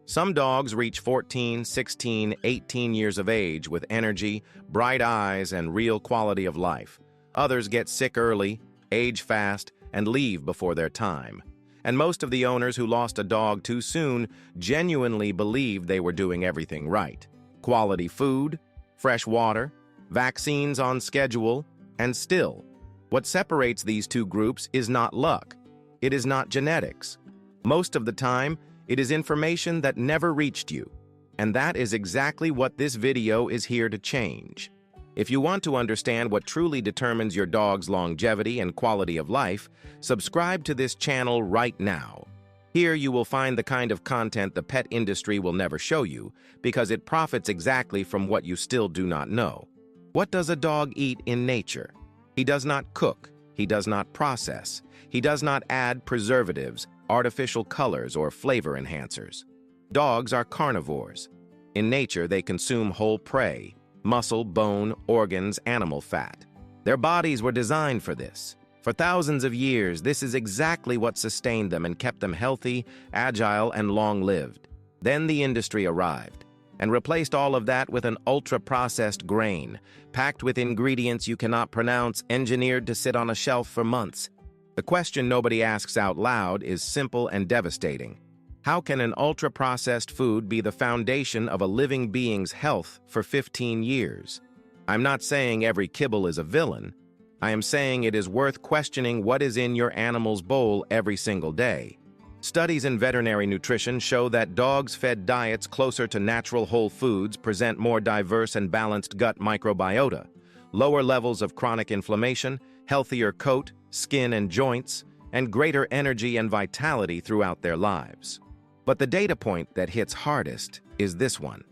Some dogs reach 14, 16, 18 years of age with energy, bright eyes, and real quality of life. Others get sick early, age fast, and leave before their time. And most of the owners who lost a dog too soon genuinely believed they were doing everything right. Quality food, fresh water, vaccines on schedule, and still, what separates these two groups is not luck. It is not genetics. Most of the time, it is information that never reached you. And that is exactly what this video is here to change. If you want to understand what truly determines your dog's longevity and quality of life, subscribe to this channel right now. Here you will find the kind of content the pet industry will never show you because it profits exactly from what you still do not know. What does a dog eat in nature? He does not cook. He does not process. He does not add preservatives, artificial colors, or flavor enhancers. Dogs are carnivores. In nature, they consume whole prey, muscle, bone, organs, animal fat. Their bodies were designed for this. For thousands of years, this is exactly what sustained them and kept them healthy, agile, and long-lived. Then the industry arrived and replaced all of that with an ultra-processed grain, packed with ingredients you cannot pronounce, engineered to sit on a shelf for months. The question nobody asks out loud is simple and devastating. How can an ultra-processed food be the foundation of a living being's health for 15 years? I'm not saying every kibble is a villain. I am saying it is worth questioning what is in your animal's bowl every single day. Studies in veterinary nutrition show that dogs-fed diets closer to natural whole foods present more diverse and balanced gut microbiota, lower levels of chronic inflammation, healthier coat, skin, and joints, and greater energy and vitality throughout their lives. But the data point that hits hardest is this one.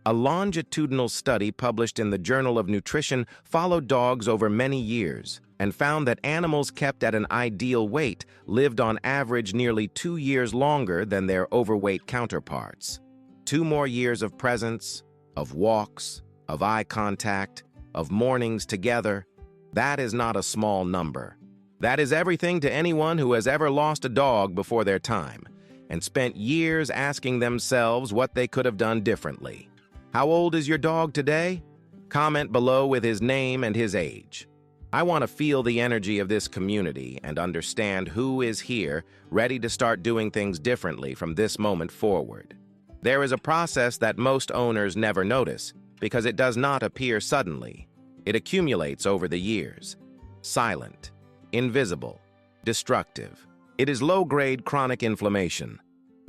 A longitudinal study published in the Journal of Nutrition followed dogs over many years and found that animals kept at an ideal weight lived on average nearly 2 years longer than their overweight counterparts. 2 more years of presence, of walks, of eye contact, of mornings together. That is not a small number. That is everything to anyone who has ever lost a dog before their time and spent years asking themselves what they could have done differently. How old is your dog today? Comment below with his name and his age. I want to feel the energy of this community and understand who is here ready to start doing things differently from this moment forward. There is a process that most owners never notice because it does not appear suddenly. It accumulates over the years. Silent, invisible, destructive. It is low-grade chronic inflammation.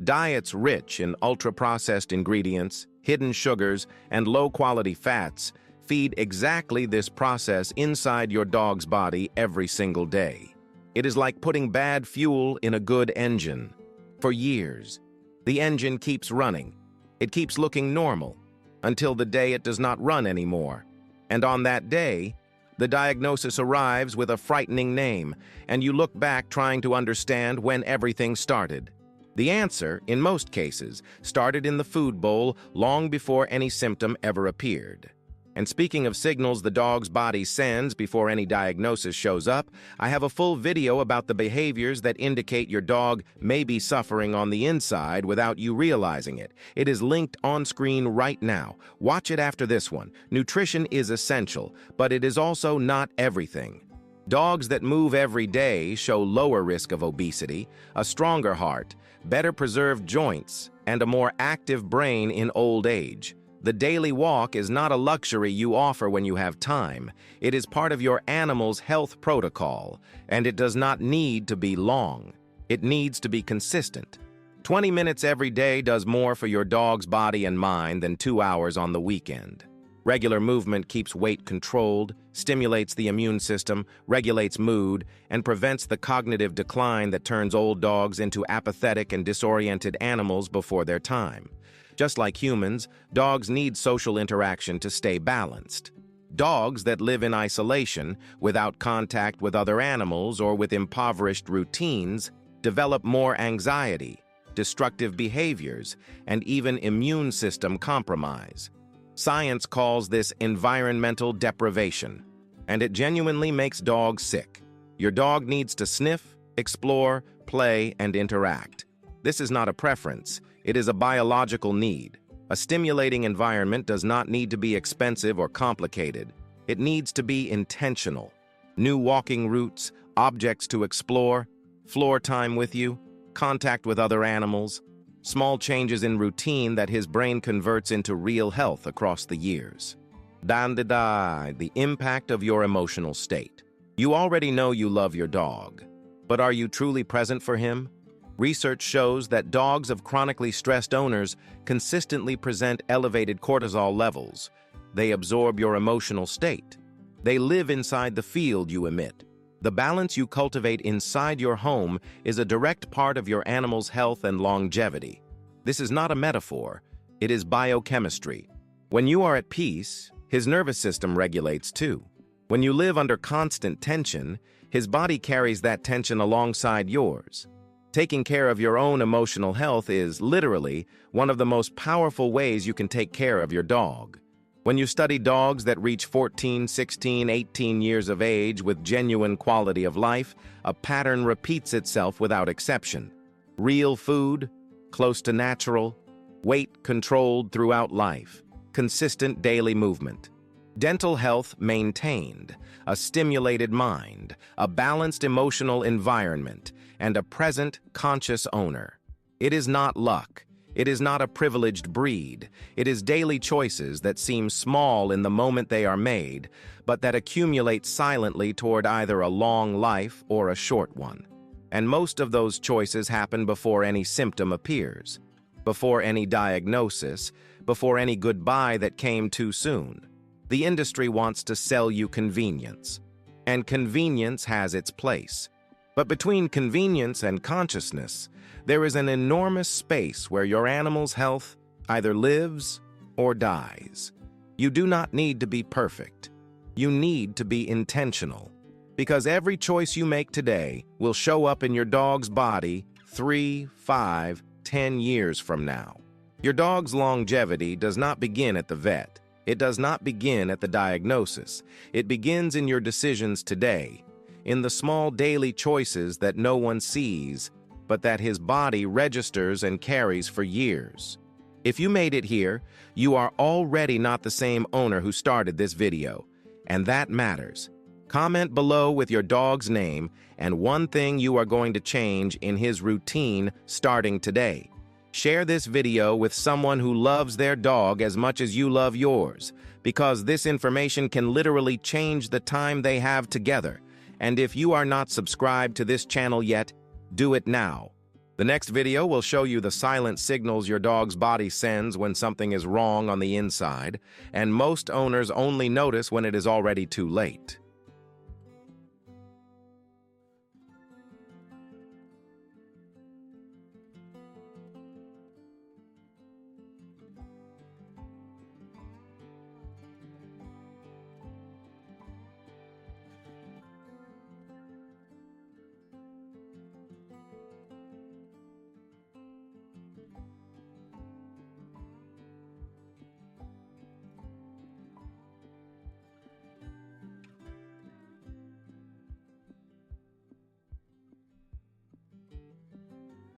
Diets rich in ultra-processed ingredients, hidden sugars, and low-quality fats feed exactly this process inside your dog's body every single day. It is like putting bad fuel in a good engine. For years, the engine keeps running. It keeps looking normal until the day it does not run anymore. And on that day, the diagnosis arrives with a frightening name, and you look back trying to understand when everything started. The answer, in most cases, started in the food bowl long before any symptom ever appeared. And speaking of signals the dog's body sends before any diagnosis shows up, I have a full video about the behaviors that indicate your dog may be suffering on the inside without you realizing it. It is linked on screen right now. Watch it after this one. Nutrition is essential, but it is also not everything. Dogs that move every day show lower risk of obesity, a stronger heart, better preserved joints, and a more active brain in old age. The daily walk is not a luxury you offer when you have time. It is part of your animal's health protocol, and it does not need to be long. It needs to be consistent. 20 minutes every day does more for your dog's body and mind than 2 hours on the weekend. Regular movement keeps weight controlled, stimulates the immune system, regulates mood, and prevents the cognitive decline that turns old dogs into apathetic and disoriented animals before their time. Just like humans, dogs need social interaction to stay balanced. Dogs that live in isolation, without contact with other animals or with impoverished routines, develop more anxiety, destructive behaviors, and even immune system compromise. Science calls this environmental deprivation, and it genuinely makes dogs sick. Your dog needs to sniff, explore, play, and interact. This is not a preference. It is a biological need. A stimulating environment does not need to be expensive or complicated. It needs to be intentional. New walking routes, objects to explore, floor time with you, contact with other animals, small changes in routine that his brain converts into real health across the years. The impact of your emotional state. You already know you love your dog, but are you truly present for him? Research shows that dogs of chronically stressed owners consistently present elevated cortisol levels. They absorb your emotional state. They live inside the field you emit. The balance you cultivate inside your home is a direct part of your animal's health and longevity. This is not a metaphor. It is biochemistry. When you are at peace, his nervous system regulates too. When you live under constant tension, his body carries that tension alongside yours. Taking care of your own emotional health is, literally, one of the most powerful ways you can take care of your dog. When you study dogs that reach 14, 16, 18 years of age with genuine quality of life, a pattern repeats itself without exception. Real food, close to natural, weight controlled throughout life, consistent daily movement. Dental health maintained, a stimulated mind, a balanced emotional environment, and a present, conscious owner. It is not luck. It is not a privileged breed. It is daily choices that seem small in the moment they are made, but that accumulate silently toward either a long life or a short one. And most of those choices happen before any symptom appears, before any diagnosis, before any goodbye that came too soon. The industry wants to sell you convenience, and convenience has its place. But between convenience and consciousness, there is an enormous space where your animal's health either lives or dies. You do not need to be perfect. You need to be intentional, because every choice you make today will show up in your dog's body 3, 5, 10 years from now. Your dog's longevity does not begin at the vet. It does not begin at the diagnosis. It begins in your decisions today, in the small daily choices that no one sees, but that his body registers and carries for years. If you made it here, you are already not the same owner who started this video, and that matters. Comment below with your dog's name and one thing you are going to change in his routine starting today. Share this video with someone who loves their dog as much as you love yours, because this information can literally change the time they have together. And if you are not subscribed to this channel yet, do it now. The next video will show you the silent signals your dog's body sends when something is wrong on the inside, and most owners only notice when it is already too late.